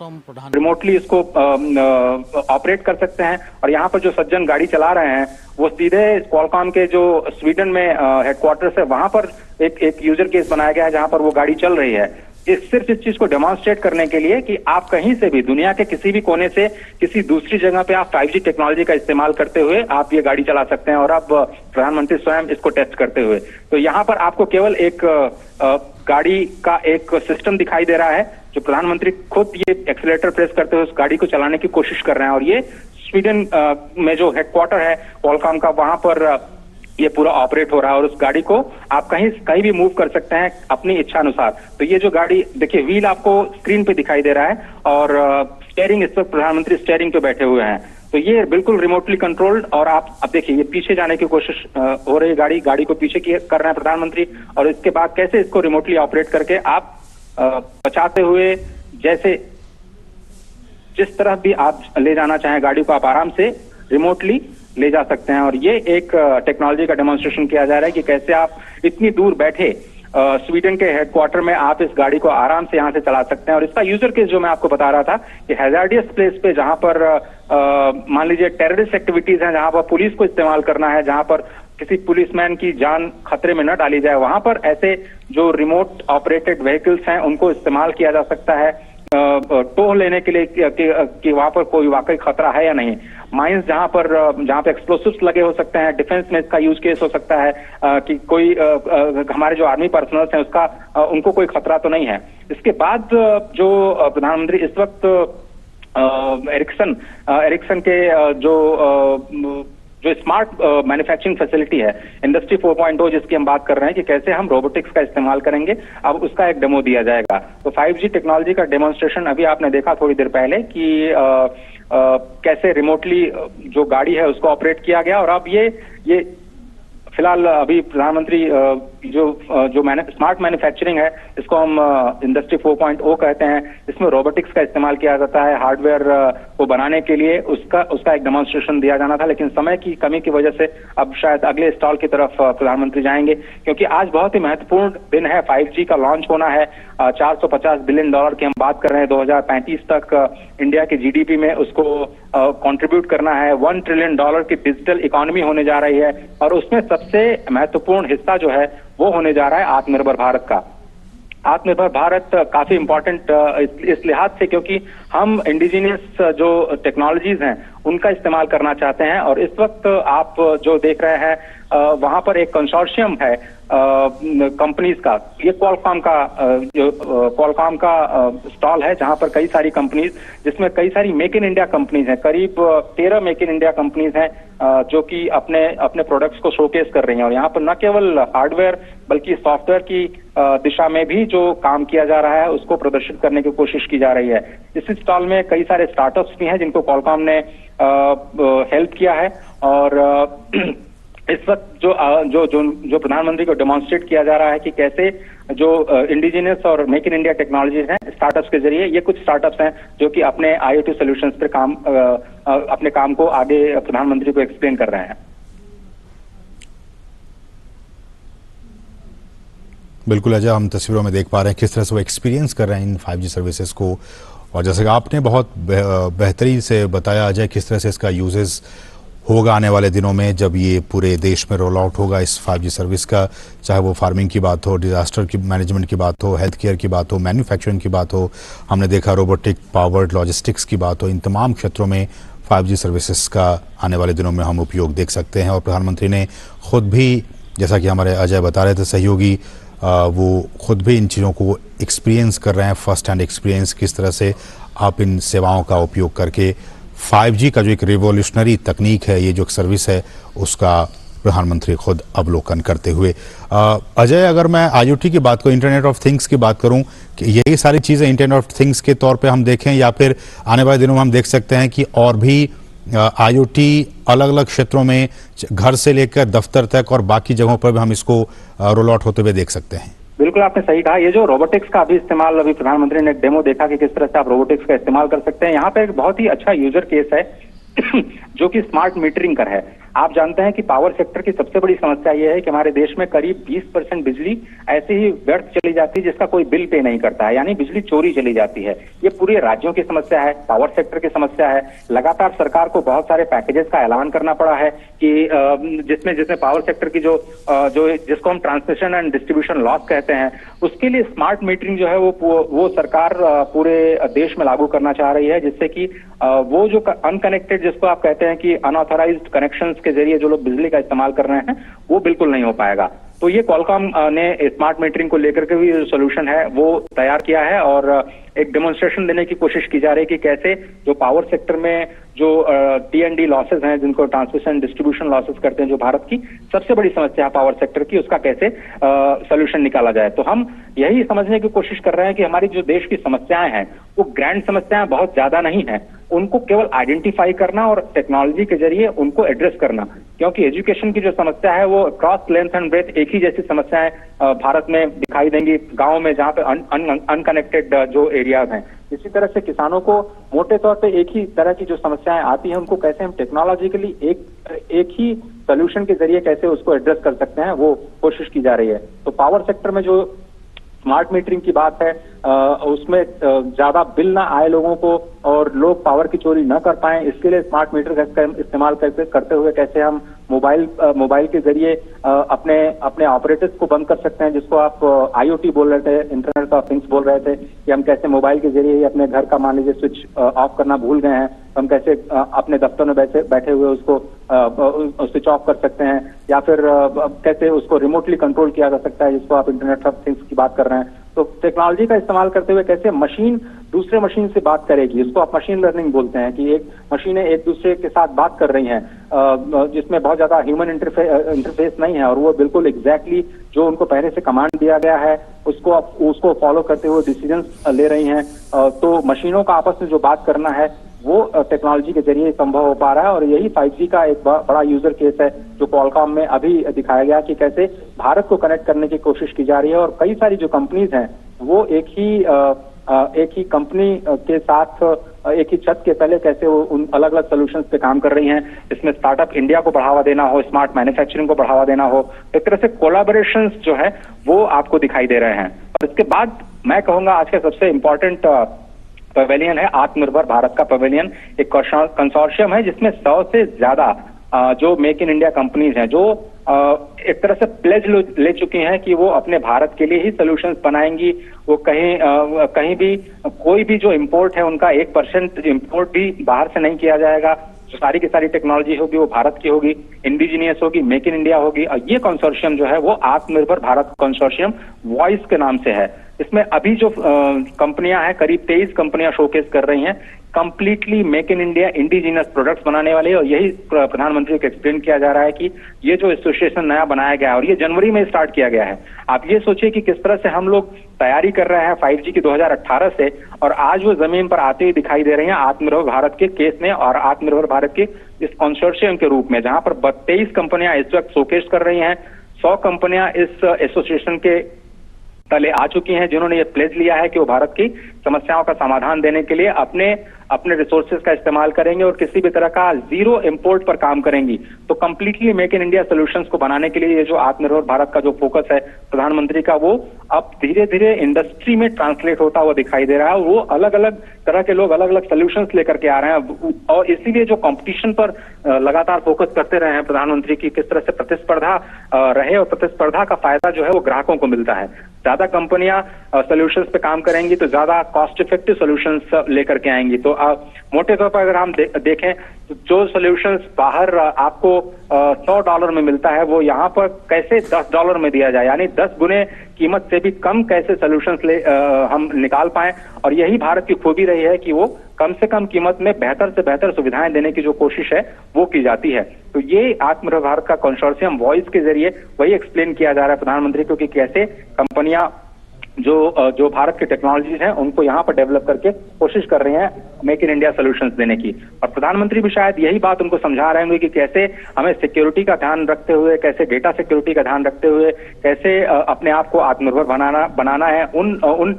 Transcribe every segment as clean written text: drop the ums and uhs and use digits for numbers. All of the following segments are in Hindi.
रिमोटली इसको ऑपरेट कर सकते हैं। और यहाँ पर जो सज्जन गाड़ी चला रहे हैं वो सीधे क्वालकॉम के जो स्वीडन में हेडक्वार्टर्स है वहां पर एक यूजर केस बनाया गया है जहां पर वो गाड़ी चल रही है। सिर्फ इस चीज को डेमोन्स्ट्रेट करने के लिए कि आप कहीं से भी दुनिया के किसी भी कोने से किसी दूसरी जगह पे आप 5G टेक्नोलॉजी का इस्तेमाल करते हुए आप ये गाड़ी चला सकते हैं। और अब प्रधानमंत्री स्वयं इसको टेस्ट करते हुए, तो यहाँ पर आपको केवल एक गाड़ी का एक सिस्टम दिखाई दे रहा है जो प्रधानमंत्री खुद ये एक्सीलरेटर प्रेस करते हुए उस गाड़ी को चलाने की कोशिश कर रहे हैं। और ये स्वीडन में जो हेडक्वार्टर है क्वालकॉम का, वहां पर ये पूरा ऑपरेट हो रहा है। और उस गाड़ी को आप कहीं भी मूव कर सकते हैं अपनी इच्छा अनुसार। तो ये जो गाड़ी देखिए, व्हील आपको स्क्रीन पे दिखाई दे रहा है और स्टीयरिंग, इस वक्त प्रधानमंत्री स्टीयरिंग पे बैठे हुए हैं। तो ये बिल्कुल रिमोटली कंट्रोल्ड। और आप अब देखिए, ये पीछे जाने की कोशिश हो रही है, गाड़ी को पीछे कर रहे हैं प्रधानमंत्री। और इसके बाद कैसे इसको रिमोटली ऑपरेट करके आप बचाते हुए, जैसे जिस तरह भी आप ले जाना चाहें गाड़ी को, आप आराम से रिमोटली ले जा सकते हैं। और ये एक टेक्नोलॉजी का डेमोन्स्ट्रेशन किया जा रहा है कि कैसे आप इतनी दूर बैठे स्वीडन के हेडक्वार्टर में आप इस गाड़ी को आराम से यहाँ से चला सकते हैं। और इसका यूजर केस जो मैं आपको बता रहा था कि हैजार्डियस प्लेस पे, जहां पर मान लीजिए टेररिस्ट एक्टिविटीज हैं, जहां पर पुलिस को इस्तेमाल करना है, जहां पर किसी पुलिसमैन की जान खतरे में न डाली जाए, वहां पर ऐसे जो रिमोट ऑपरेटेड व्हीकल्स हैं उनको इस्तेमाल किया जा सकता है टोह लेने के लिए कि वहां पर कोई वाकई खतरा है या नहीं। माइंस जहां पे एक्सप्लोसिव्स लगे हो सकते हैं, डिफेंस में इसका यूज केस हो सकता है कि कोई हमारे जो आर्मी पर्सनल्स हैं उसका उनको कोई खतरा तो नहीं है। इसके बाद जो प्रधानमंत्री इस वक्त एरिक्सन के जो स्मार्ट मैन्युफैक्चरिंग फैसिलिटी है, इंडस्ट्री 4.0 जिसकी हम बात कर रहे हैं कि कैसे हम रोबोटिक्स का इस्तेमाल करेंगे, अब उसका एक डेमो दिया जाएगा। तो 5G टेक्नोलॉजी का डेमोन्स्ट्रेशन अभी आपने देखा थोड़ी देर पहले कि कैसे रिमोटली जो गाड़ी है उसको ऑपरेट किया गया। और अब ये फिलहाल अभी प्रधानमंत्री जो स्मार्ट मैन्युफैक्चरिंग है, इसको हम इंडस्ट्री 4.0 कहते हैं। इसमें रोबोटिक्स का इस्तेमाल किया जाता है हार्डवेयर को बनाने के लिए। उसका एक डेमोन्स्ट्रेशन दिया जाना था, लेकिन समय की कमी की वजह से अब शायद अगले स्टॉल की तरफ प्रधानमंत्री जाएंगे, क्योंकि आज बहुत ही महत्वपूर्ण दिन है। 5G का लॉन्च होना है। $450 बिलियन की हम बात कर रहे हैं। 2035 तक इंडिया के GDP में उसको कंट्रीब्यूट करना है। $1 ट्रिलियन की डिजिटल इकोनॉमी होने जा रही है। और उसमें सबसे महत्वपूर्ण हिस्सा जो है वो होने जा रहा है आत्मनिर्भर भारत का। आत्मनिर्भर भारत काफी इंपॉर्टेंट इस लिहाज से क्योंकि हम इंडिजिनियस जो टेक्नोलॉजीज हैं उनका इस्तेमाल करना चाहते हैं। और इस वक्त आप जो देख रहे हैं वहां पर एक कंसोर्शियम है कंपनीज का। ये क्वालकॉम का स्टॉल है जहां पर कई सारी कंपनीज, जिसमें कई सारी मेक इन इंडिया कंपनीज हैं, करीब 13 मेक इन इंडिया कंपनीज हैं जो कि अपने प्रोडक्ट्स को शोकेस कर रही हैं। और यहाँ पर न केवल हार्डवेयर बल्कि सॉफ्टवेयर की दिशा में भी जो काम किया जा रहा है उसको प्रदर्शित करने की कोशिश की जा रही है। इस स्टॉल में कई सारे स्टार्टअप्स भी हैं जिनको क्वालकॉम ने हेल्प किया है। और इस वक्त जो प्रधानमंत्री को डेमोन्स्ट्रेट किया जा रहा है कि कैसे जो इंडिजिनियस और मेक इन इंडिया टेक्नोलॉजीज हैं स्टार्टअप्स के जरिए, ये कुछ स्टार्टअप्स हैं जो कि अपने IoT सॉल्यूशंस पे अपने काम को आगे प्रधानमंत्री को एक्सप्लेन कर रहे हैं। बिल्कुल अजय, हम तस्वीरों में देख पा रहे हैं किस तरह से वो एक्सपीरियंस कर रहे हैं इन 5G सर्विसेज को। और जैसे कि आपने बहुत बेहतरीन से बताया अजय, किस तरह से इसका यूजेस होगा आने वाले दिनों में जब ये पूरे देश में रोल आउट होगा इस 5G सर्विस का। चाहे वो फार्मिंग की बात हो, डिजास्टर की मैनेजमेंट की बात हो, हेल्थ केयर की बात हो, मैन्युफैक्चरिंग की बात हो, हमने देखा रोबोटिक पावर्ड लॉजिस्टिक्स की बात हो, इन तमाम क्षेत्रों में 5G सर्विसेज का आने वाले दिनों में हम उपयोग देख सकते हैं। और प्रधानमंत्री ने खुद भी, जैसा कि हमारे अजय बता रहे थे सहयोगी, वो खुद भी इन चीज़ों को एक्सपीरियंस कर रहे हैं, फर्स्ट हैंड एक्सपीरियंस, किस तरह से आप इन सेवाओं का उपयोग करके 5G का जो एक रिवोल्यूशनरी तकनीक है, ये जो एक सर्विस है, उसका प्रधानमंत्री खुद अवलोकन करते हुए। अजय, अगर मैं IoT की बात करूं, इंटरनेट ऑफ थिंग्स की बात करूं, कि यही सारी चीज़ें इंटरनेट ऑफ थिंग्स के तौर पे हम देखें, या फिर आने वाले दिनों में हम देख सकते हैं कि और भी IoT अलग अलग क्षेत्रों में, घर से लेकर दफ्तर तक और बाकी जगहों पर भी हम इसको रोल आउट होते हुए देख सकते हैं? बिल्कुल आपने सही कहा। ये जो रोबोटिक्स का अभी इस्तेमाल, अभी प्रधानमंत्री ने एक डेमो देखा कि किस तरह से आप रोबोटिक्स का इस्तेमाल कर सकते हैं। यहाँ पे एक बहुत ही अच्छा यूजर केस है जो कि स्मार्ट मीटरिंग का है। आप जानते हैं कि पावर सेक्टर की सबसे बड़ी समस्या यह है कि हमारे देश में करीब 20% बिजली ऐसे ही व्यर्थ चली जाती है जिसका कोई बिल पे नहीं करता है, यानी बिजली चोरी चली जाती है। ये पूरे राज्यों की समस्या है, पावर सेक्टर की समस्या है। लगातार सरकार को बहुत सारे पैकेजेस का ऐलान करना पड़ा है कि जिसमें पावर सेक्टर की जिसको हम ट्रांसमिशन एंड डिस्ट्रीब्यूशन लॉस कहते हैं, उसके लिए स्मार्ट मीटरिंग जो है वो सरकार पूरे देश में लागू करना चाह रही है, जिससे कि वो जो अनकनेक्टेड, जिसको आप कहते हैं कि अनऑथराइज्ड कनेक्शंस के जरिए जो लोग बिजली का इस्तेमाल कर रहे हैं, वो बिल्कुल नहीं हो पाएगा। तो ये क्वालकॉम ने स्मार्ट मीटरिंग को लेकर के भी जो सोल्यूशन है वो तैयार किया है और एक डेमोन्स्ट्रेशन देने की कोशिश की जा रही है कि कैसे जो पावर सेक्टर में जो T&D लॉसेस हैं, जिनको ट्रांसमिशन डिस्ट्रीब्यूशन लॉसेस करते हैं, जो भारत की सबसे बड़ी समस्या है पावर सेक्टर की, उसका कैसे सोल्यूशन निकाला जाए। तो हम यही समझने की कोशिश कर रहे हैं कि हमारी जो देश की समस्याएं हैं वो ग्रैंड समस्याएं बहुत ज्यादा नहीं है, उनको केवल आइडेंटिफाई करना और टेक्नोलॉजी के जरिए उनको एड्रेस करना, क्योंकि एजुकेशन की जो समस्या है वो क्रॉस लेंथ एंड ब्रेथ एक ही जैसी समस्याएं भारत में दिखाई देंगी गांव में, जहां पे अनकनेक्टेड जो एरियाज हैं। इसी तरह से किसानों को मोटे तौर पे एक ही तरह की जो समस्याएं आती हैं उनको कैसे हम टेक्नोलॉजिकली एक ही सोल्यूशन के जरिए कैसे उसको एड्रेस कर सकते हैं, वो कोशिश की जा रही है। तो पावर सेक्टर में जो स्मार्ट मीटरिंग की बात है, उसमें ज्यादा बिल ना आए लोगों को और लोग पावर की चोरी न कर पाए, इसके लिए स्मार्ट मीटर का इस्तेमाल करते हुए कैसे हम मोबाइल के जरिए अपने ऑपरेटर्स को बंद कर सकते हैं, जिसको आप IoT बोल रहे थे, इंटरनेट ऑफ थिंग्स बोल रहे थे, कि हम कैसे मोबाइल के जरिए ही अपने घर का मान लीजिए स्विच ऑफ करना भूल गए हैं, हम कैसे अपने दफ्तर में बैठे हुए उसको स्विच ऑफ कर सकते हैं, या फिर कैसे उसको रिमोटली कंट्रोल किया जा सकता है, जिसको आप इंटरनेट ऑफ थिंग्स की बात कर रहे हैं। तो टेक्नोलॉजी का इस्तेमाल करते हुए कैसे मशीन दूसरे मशीन से बात करेगी, इसको आप मशीन लर्निंग बोलते हैं, कि एक मशीनें एक दूसरे के साथ बात कर रही हैं जिसमें बहुत ज्यादा ह्यूमन इंटरफेस नहीं है, और वो बिल्कुल एग्जैक्टली जो उनको पहले से कमांड दिया गया है उसको फॉलो करते हुए डिसीजंस ले रही हैं। तो मशीनों का आपस में जो बात करना है वो टेक्नोलॉजी के जरिए संभव हो पा रहा है, और यही 5G का एक बड़ा यूजर केस है जो क्वालकॉम में अभी दिखाया गया कि कैसे भारत को कनेक्ट करने की कोशिश की जा रही है, और कई सारी जो कंपनीज हैं वो एक ही कंपनी के साथ एक ही छत के तले कैसे वो उन अलग अलग सॉल्यूशंस पे काम कर रही हैं। इसमें स्टार्टअप इंडिया को बढ़ावा देना हो, स्मार्ट मैन्युफैक्चरिंग को बढ़ावा देना हो, एक तरह से कोलैबोरेशंस जो है वो आपको दिखाई दे रहे हैं। और इसके बाद मैं कहूंगा आज का सबसे इम्पोर्टेंट पवेलियन है आत्मनिर्भर भारत का पवेलियन, एक कंसोर्शियम है जिसमें 100 से ज्यादा जो मेक इन इंडिया कंपनीज हैं, जो एक तरह से प्लेज ले चुकी हैं कि वो अपने भारत के लिए ही सॉल्यूशंस बनाएंगी। वो कहीं भी कोई भी जो इंपोर्ट है उनका 1% इंपोर्ट भी बाहर से नहीं किया जाएगा, जो सारी की सारी टेक्नोलॉजी होगी वो भारत की होगी, इंडिजीनियस होगी, मेक इन इंडिया होगी। और ये कंसोर्शियम जो है वो आत्मनिर्भर भारत कंसोर्शियम वॉइस के नाम से है। इसमें अभी जो कंपनियां हैं, करीब 23 कंपनियां शोकेस कर रही हैं completely make in India indigenous products बनाने वाले, और यही प्रधानमंत्री को एक्सप्लेन किया जा रहा है कि ये जो एसोसिएशन नया बनाया गया है और ये जनवरी में स्टार्ट किया गया है। आप ये सोचिए कि किस तरह से हम लोग तैयारी कर रहे हैं 5G की 2018 से, और आज वो जमीन पर आते ही दिखाई दे रही हैं आत्मनिर्भर भारत के केस में और आत्मनिर्भर भारत के इस कंसोर्शियम के रूप में, जहां पर 23 कंपनियां इस वक्त शोकेस कर रही हैं। 100 कंपनियां इस एसोसिएशन के तले आ चुकी हैं जिन्होंने ये प्लेज लिया है कि वो भारत की समस्याओं का समाधान देने के लिए अपने रिसोर्सेज का इस्तेमाल करेंगे और किसी भी तरह का जीरो इंपोर्ट पर काम करेंगी। तो completely make in India solutions को बनाने के लिए ये जो आत्मनिर्भर भारत का जो फोकस है प्रधानमंत्री का, वो अब धीरे धीरे इंडस्ट्री में ट्रांसलेट होता हुआ दिखाई दे रहा है। वो अलग अलग तरह के लोग अलग अलग सॉल्यूशंस लेकर के आ रहे हैं, और इसीलिए जो कंपटीशन पर लगातार फोकस करते रहे हैं प्रधानमंत्री की, किस तरह से प्रतिस्पर्धा रहे, और प्रतिस्पर्धा का फायदा जो है वो ग्राहकों को मिलता है। ज्यादा कंपनियां सॉल्यूशंस पे काम करेंगी तो ज्यादा कॉस्ट इफेक्टिव सॉल्यूशंस लेकर के आएंगी। तो मोटे तौर पर अगर हम देखें तो जो सॉल्यूशंस बाहर आपको $100 में मिलता है वो यहाँ पर कैसे $10 में दिया जाए, यानी 10 गुने कीमत से भी कम कैसे सॉल्यूशंस हम निकाल पाए। और यही भारत की खूबी रही है कि वो कम से कम कीमत में बेहतर से बेहतर सुविधाएं देने की जो कोशिश है वो की जाती है। तो ये आत्मनिर्भर भारत का कंसोर्शियम वॉइस के जरिए वही एक्सप्लेन किया जा रहा है प्रधानमंत्री को कि कैसे कंपनियां जो भारत की टेक्नोलॉजीज हैं उनको यहाँ पर डेवलप करके कोशिश कर रहे हैं मेक इन इंडिया सॉल्यूशंस देने की। और प्रधानमंत्री भी शायद यही बात उनको समझा रहे होंगे कि कैसे हमें सिक्योरिटी का ध्यान रखते हुए, कैसे डेटा सिक्योरिटी का ध्यान रखते हुए, कैसे अपने आप को आत्मनिर्भर बनाना है, उन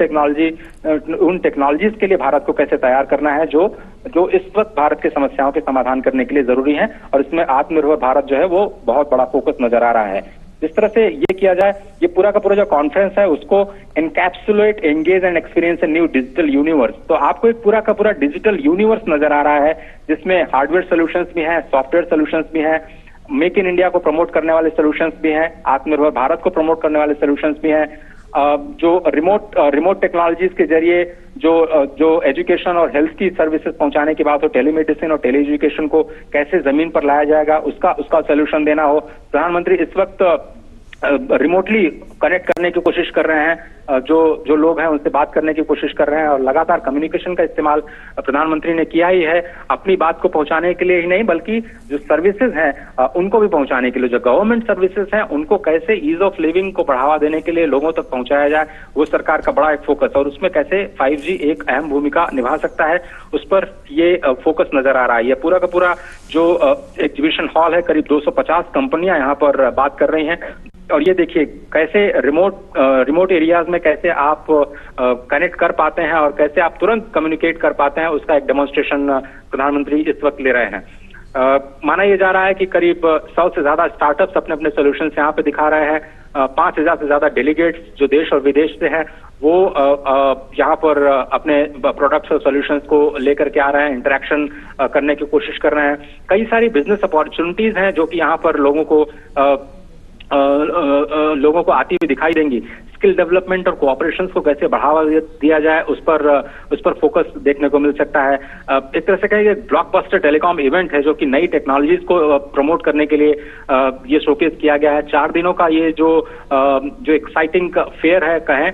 टेक्नोलॉजीज के लिए भारत को कैसे तैयार करना है जो इस वक्त भारत की समस्याओं के समाधान करने के लिए जरूरी है। और इसमें आत्मनिर्भर भारत जो है वो बहुत बड़ा फोकस नजर आ रहा है। जिस तरह से ये किया जाए, ये पूरा का पूरा जो कॉन्फ्रेंस है उसको encapsulate, engage and experience a new digital universe, तो आपको एक पूरा का पूरा डिजिटल यूनिवर्स नजर आ रहा है जिसमें हार्डवेयर सॉल्यूशंस भी हैं, सॉफ्टवेयर सॉल्यूशंस भी हैं, मेक इन इंडिया को प्रमोट करने वाले सॉल्यूशंस भी हैं, आत्मनिर्भर भारत को प्रमोट करने वाले सॉल्यूशंस भी हैं, जो रिमोट टेक्नोलॉजीज के जरिए जो एजुकेशन और हेल्थ की सर्विसेज पहुंचाने की बात हो, टेलीमेडिसिन और टेली एजुकेशन को कैसे जमीन पर लाया जाएगा उसका सोल्यूशन देना हो। प्रधानमंत्री इस वक्त रिमोटली कनेक्ट करने की कोशिश कर रहे हैं, जो लोग हैं उनसे बात करने की कोशिश कर रहे हैं और लगातार कम्युनिकेशन का इस्तेमाल प्रधानमंत्री ने किया ही है, अपनी बात को पहुंचाने के लिए ही नहीं बल्कि जो सर्विसेज हैं उनको भी पहुंचाने के लिए। जो गवर्नमेंट सर्विसेज हैं उनको कैसे ईज ऑफ लिविंग को बढ़ावा देने के लिए लोगों तक पहुंचाया जाए, वो सरकार का बड़ा एक फोकस, और उसमें कैसे 5G एक अहम भूमिका निभा सकता है उस पर ये फोकस नजर आ रहा है। ये पूरा का पूरा जो एग्जीबिशन हॉल है, करीब 250 कंपनियां यहाँ पर बात कर रही हैं। और ये देखिए कैसे रिमोट एरियाज में कैसे आप कनेक्ट कर पाते हैं और कैसे आप तुरंत कम्युनिकेट कर पाते हैं, उसका एक डेमोन्स्ट्रेशन प्रधानमंत्री इस वक्त ले रहे हैं। माना यह जा रहा है कि करीब 100 से ज्यादा स्टार्टअप्स अपने अपने सोल्यूशन यहाँ पे दिखा रहे हैं। 5000 से ज्यादा डेलीगेट्स जो देश और विदेश से हैं वो यहाँ पर अपने प्रोडक्ट्स और सॉल्यूशंस को लेकर के आ रहे हैं, इंटरेक्शन करने की कोशिश कर रहे हैं। कई सारी बिजनेस अपॉर्चुनिटीज हैं जो कि यहाँ पर लोगों को आती हुई दिखाई देंगी। स्किल डेवलपमेंट और कोऑपरेशंस को कैसे बढ़ावा दिया जाए उस पर फोकस देखने को मिल सकता है। एक तरह से कहेंगे ब्लॉकबस्टर टेलीकॉम इवेंट है जो कि नई टेक्नोलॉजीज को प्रमोट करने के लिए ये शोकेस किया गया है। 4 दिनों का ये जो एक्साइटिंग फेयर है कहें,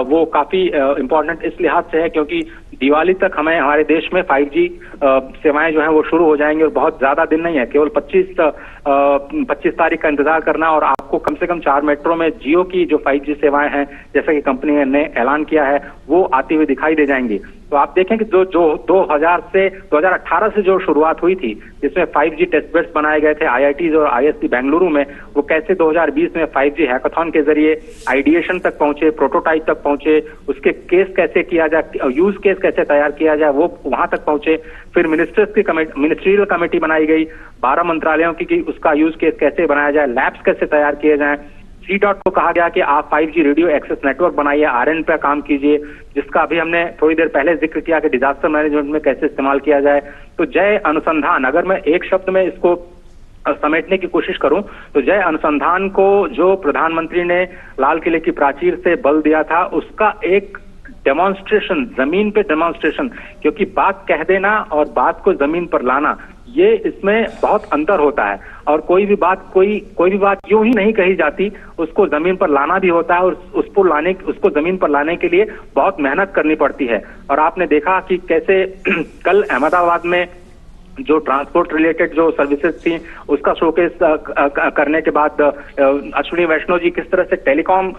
वो काफी इंपॉर्टेंट इस लिहाज से है क्योंकि दिवाली तक हमारे देश में 5G सेवाएं जो हैं वो शुरू हो जाएंगी और बहुत ज्यादा दिन नहीं है, केवल 25 तारीख का इंतजार करना और आपको कम से कम 4 मेट्रो में जियो की जो 5G सेवाएं हैं जैसा कि कंपनी ने ऐलान किया है वो आती हुई दिखाई दे जाएंगी। तो आप देखें कि जो 2018 से जो शुरुआत हुई थी जिसमें 5G टेस्ट बेड्स बनाए गए थे IITs और ISC बेंगलुरु में, वो कैसे 2020 में 5G हैकाथॉन के जरिए आइडिएशन तक पहुंचे, प्रोटोटाइप तक पहुंचे, उसके केस कैसे किया जाए, यूज केस कैसे तैयार किया जाए वो वहां तक पहुंचे। फिर मिनिस्ट्रियल कमेटी बनाई गई 12 मंत्रालयों की उसका यूज केस कैसे बनाया जाए, लैब्स कैसे तैयार किए जाए। C.DOT को कहा गया कि आप 5G रेडियो एक्सेस नेटवर्क बनाइए, RN पे काम कीजिए, जिसका अभी हमने थोड़ी देर पहले जिक्र किया कि डिजास्टर मैनेजमेंट में कैसे इस्तेमाल किया जाए। तो जय अनुसंधान, अगर मैं एक शब्द में इसको समेटने की कोशिश करूं तो जय अनुसंधान को जो प्रधानमंत्री ने लाल किले की प्राचीर से बल दिया था उसका एक डेमोन्स्ट्रेशन, जमीन पे डेमोन्स्ट्रेशन, क्योंकि बात कह देना और बात को जमीन पर लाना ये इसमें बहुत अंतर होता है और कोई भी बात यूं ही नहीं कही जाती, उसको जमीन पर लाना भी होता है और उसको जमीन पर लाने के लिए बहुत मेहनत करनी पड़ती है। और आपने देखा कि कैसे कल अहमदाबाद में जो ट्रांसपोर्ट रिलेटेड जो सर्विसेज थी उसका शोकेस करने के बाद अश्विनी वैष्णव जी किस तरह से टेलीकॉम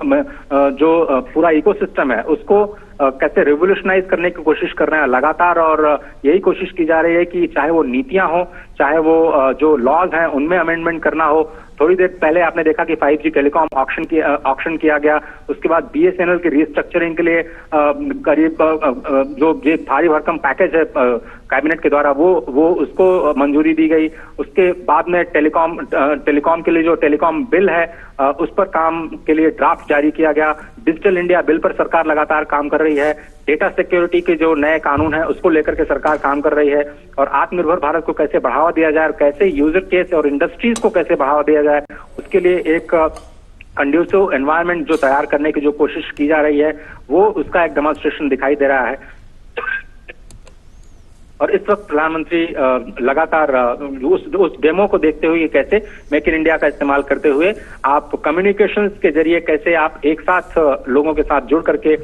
जो पूरा इकोसिस्टम है उसको कैसे रिवोल्यूशनाइज करने की कोशिश कर रहे हैं लगातार, और यही कोशिश की जा रही है कि चाहे वो नीतियां हो, चाहे वो जो लॉज हैं उनमें अमेंडमेंट करना हो। थोड़ी देर पहले आपने देखा कि 5G टेलीकॉम ऑक्शन किया गया, उसके बाद BSNL की रिस्ट्रक्चरिंग के लिए करीब जो भारी भरकम पैकेज है कैबिनेट के द्वारा वो उसको मंजूरी दी गई। उसके बाद में टेलीकॉम के लिए जो टेलीकॉम बिल है उस पर काम के लिए ड्राफ्ट जारी किया गया। डिजिटल इंडिया बिल पर सरकार लगातार काम कर रही है। डेटा सिक्योरिटी के जो नए कानून है उसको लेकर के सरकार काम कर रही है और आत्मनिर्भर भारत को कैसे बढ़ावा दिया जाए और कैसे यूजर केस और इंडस्ट्रीज को कैसे बढ़ावा दिया जाए उसके लिए एक कंड्यूसिव एनवायरनमेंट जो तैयार करने की जो कोशिश की जा रही है वो उसका एक डेमोन्स्ट्रेशन दिखाई दे रहा है। और इस वक्त प्रधानमंत्री लगातार उस डेमो को देखते हुए कैसे मेक इन इंडिया का इस्तेमाल करते हुए आप कम्युनिकेशंस के जरिए कैसे आप एक साथ लोगों के साथ जुड़ करके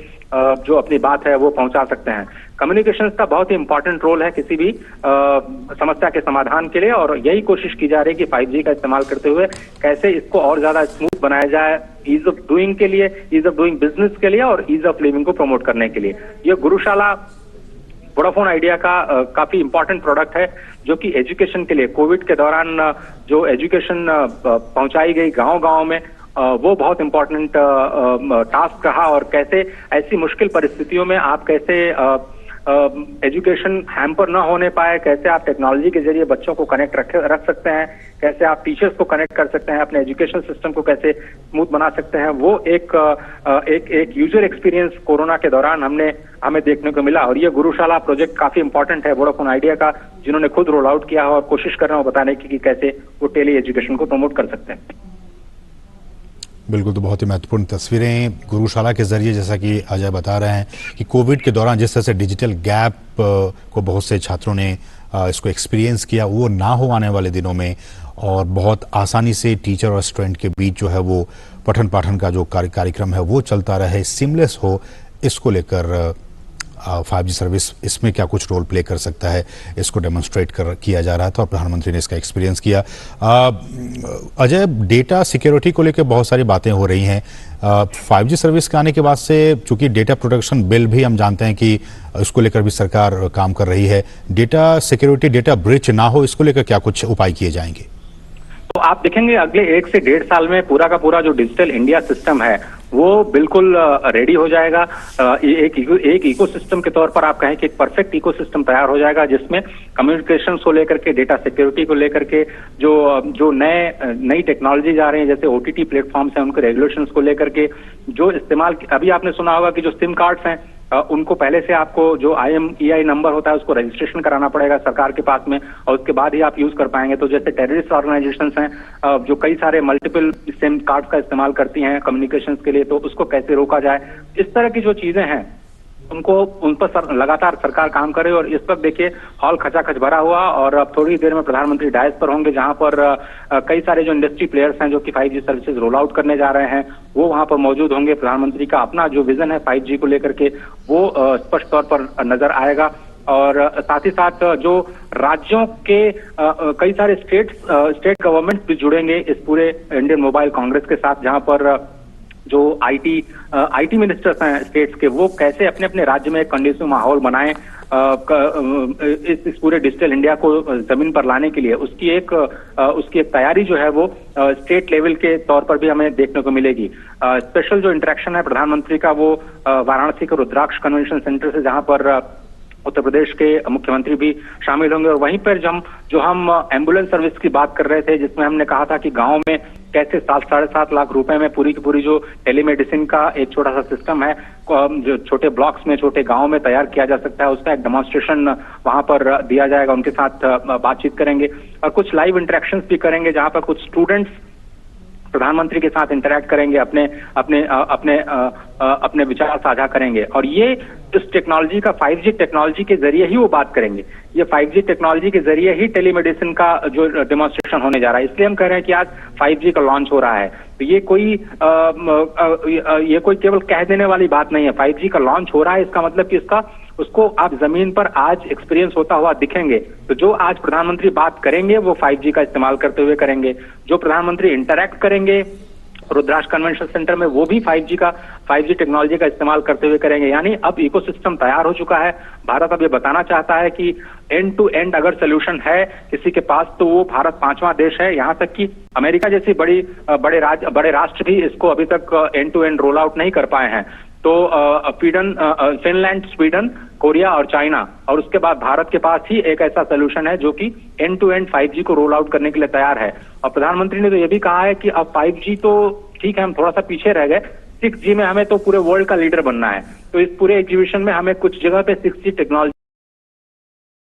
जो अपनी बात है वो पहुंचा सकते हैं। कम्युनिकेशंस का बहुत ही इंपॉर्टेंट रोल है किसी भी समस्या के समाधान के लिए, और यही कोशिश की जा रही है कि 5G का इस्तेमाल करते हुए कैसे इसको और ज्यादा स्मूथ बनाया जाए, ईज ऑफ डूइंग के लिए, ईज ऑफ डूइंग बिजनेस के लिए और ईज ऑफ लिविंग को प्रमोट करने के लिए। ये गुरुशाला वोडाफोन आइडिया का काफी इंपॉर्टेंट प्रोडक्ट है, जो कि एजुकेशन के लिए कोविड के दौरान जो एजुकेशन पहुंचाई गई गांव-गांव में वो बहुत इंपॉर्टेंट टास्क रहा, और कैसे ऐसी मुश्किल परिस्थितियों में आप कैसे एजुकेशन हैम्पर न होने पाए, कैसे आप टेक्नोलॉजी के जरिए बच्चों को कनेक्ट रख सकते हैं, कैसे आप टीचर्स को कनेक्ट कर सकते हैं, अपने एजुकेशन सिस्टम को कैसे स्मूथ बना सकते हैं, वो एक यूजर एक्सपीरियंस कोरोना के दौरान हमें देखने को मिला। और ये गुरुशाला प्रोजेक्ट काफी इंपॉर्टेंट है वोडाफोन आइडिया का, जिन्होंने खुद रोल आउट किया है और कोशिश कर रहे हैं बताने की कि कैसे वो टेली एजुकेशन को प्रमोट कर सकते हैं। बिल्कुल, तो बहुत ही महत्वपूर्ण तस्वीरें गुरुशाला के जरिए, जैसा कि अजय बता रहे हैं कि कोविड के दौरान जिस तरह से डिजिटल गैप को बहुत से छात्रों ने इसको एक्सपीरियंस किया, वो ना हो आने वाले दिनों में, और बहुत आसानी से टीचर और स्टूडेंट के बीच जो है वो पठन पाठन का जो कार्यक्रम है वो चलता रहे, सीमलेस हो, इसको लेकर 5G सर्विस इसमें क्या कुछ रोल प्ले कर सकता है, इसको डेमोन्स्ट्रेट किया जा रहा था और प्रधानमंत्री ने इसका एक्सपीरियंस किया। अजय, डेटा सिक्योरिटी को लेकर बहुत सारी बातें हो रही हैं। 5G सर्विस के आने के बाद से चूंकि डेटा प्रोटेक्शन बिल भी हम जानते हैं कि इसको लेकर भी सरकार काम कर रही है, डेटा सिक्योरिटी, डेटा ब्रीच ना हो, इसको लेकर क्या कुछ उपाय किए जाएंगे? तो आप देखेंगे अगले 1 से 1.5 साल में पूरा का पूरा जो डिजिटल इंडिया सिस्टम है वो बिल्कुल रेडी हो जाएगा। एक इकोसिस्टम के तौर पर आप कहें कि एक परफेक्ट इकोसिस्टम तैयार हो जाएगा, जिसमें कम्युनिकेशन को लेकर के, डेटा सिक्योरिटी को लेकर के जो नई टेक्नोलॉजी आ रही है, जैसे OTT प्लेटफॉर्म्स हैं, उनके रेगुलेशंस को लेकर के जो इस्तेमाल, अभी आपने सुना होगा कि जो सिम कार्ड्स हैं उनको पहले से आपको जो IMEI नंबर होता है उसको रजिस्ट्रेशन कराना पड़ेगा सरकार के पास में, और उसके बाद ही आप यूज कर पाएंगे। तो जैसे टेररिस्ट ऑर्गेनाइजेशंस हैं जो कई सारे मल्टीपल सिम कार्ड्स का इस्तेमाल करती हैं कम्युनिकेशंस के लिए, तो उसको कैसे रोका जाए, इस तरह की जो चीजें हैं उन पर लगातार सरकार काम करे। और इस वक्त देखिए हॉल खचाखच भरा हुआ, और अब थोड़ी देर में प्रधानमंत्री डायस पर होंगे, जहां पर कई सारे जो इंडस्ट्री प्लेयर्स हैं जो कि 5G सर्विसेज रोल आउट करने जा रहे हैं वो वहां पर मौजूद होंगे। प्रधानमंत्री का अपना जो विजन है 5G को लेकर के वो स्पष्ट तौर पर नजर आएगा, और साथ ही साथ जो राज्यों के कई सारे स्टेट गवर्नमेंट भी जुड़ेंगे इस पूरे इंडियन मोबाइल कांग्रेस के साथ, जहां पर जो आईटी मिनिस्टर्स हैं स्टेट्स के, वो कैसे अपने अपने राज्य में एक कंडीसिव माहौल बनाएं इस पूरे डिजिटल इंडिया को जमीन पर लाने के लिए, उसकी एक तैयारी जो है वो स्टेट लेवल के तौर पर भी हमें देखने को मिलेगी। स्पेशल जो इंटरेक्शन है प्रधानमंत्री का वो वाराणसी के रुद्राक्ष कन्वेंशन सेंटर से, जहां पर उत्तर प्रदेश के मुख्यमंत्री भी शामिल होंगे। और वहीं पर जो हम एम्बुलेंस सर्विस की बात कर रहे थे, जिसमें हमने कहा था कि गांव में कैसे 7-7.5 लाख रुपए में पूरी की पूरी जो टेलीमेडिसिन का एक छोटा सा सिस्टम है जो छोटे ब्लॉक्स में, छोटे गांव में तैयार किया जा सकता है, उसका एक डेमोन्स्ट्रेशन वहां पर दिया जाएगा। उनके साथ बातचीत करेंगे और कुछ लाइव इंटरेक्शंस भी करेंगे, जहां पर कुछ स्टूडेंट्स प्रधानमंत्री के साथ इंटरैक्ट करेंगे, अपने विचार साझा करेंगे। और ये इस टेक्नोलॉजी का 5G टेक्नोलॉजी के जरिए ही वो बात करेंगे। ये 5G टेक्नोलॉजी के जरिए ही टेलीमेडिसिन का जो डेमोन्स्ट्रेशन होने जा रहा है, इसलिए हम कह रहे हैं कि आज 5G का लॉन्च हो रहा है। तो ये कोई केवल कह देने वाली बात नहीं है। 5G का लॉन्च हो रहा है, इसका मतलब कि उसको आप जमीन पर आज एक्सपीरियंस होता हुआ दिखेंगे। तो जो आज प्रधानमंत्री बात करेंगे वो 5G का इस्तेमाल करते हुए करेंगे। जो प्रधानमंत्री इंटरैक्ट करेंगे रुद्राक्ष कन्वेंशन सेंटर में, वो भी 5G टेक्नोलॉजी का इस्तेमाल करते हुए करेंगे। यानी अब इकोसिस्टम तैयार हो चुका है। भारत अब ये बताना चाहता है कि एंड टू एंड अगर सोल्यूशन है किसी के पास, तो वो भारत 5वां देश है। यहां तक कि अमेरिका जैसी बड़े राष्ट्र भी इसको अभी तक end to end roll out नहीं कर पाए हैं। तो फिनलैंड, स्वीडन, कोरिया और चाइना, और उसके बाद भारत के पास ही एक ऐसा सोल्यूशन है जो कि एंड टू एंड 5G को रोल आउट करने के लिए तैयार है। और प्रधानमंत्री ने तो ये भी कहा है कि अब 5G तो ठीक है, हम थोड़ा सा पीछे रह गए, 6G में हमें तो पूरे वर्ल्ड का लीडर बनना है। तो इस पूरे एग्जीबिशन में हमें कुछ जगह पे 6G टेक्नोलॉजी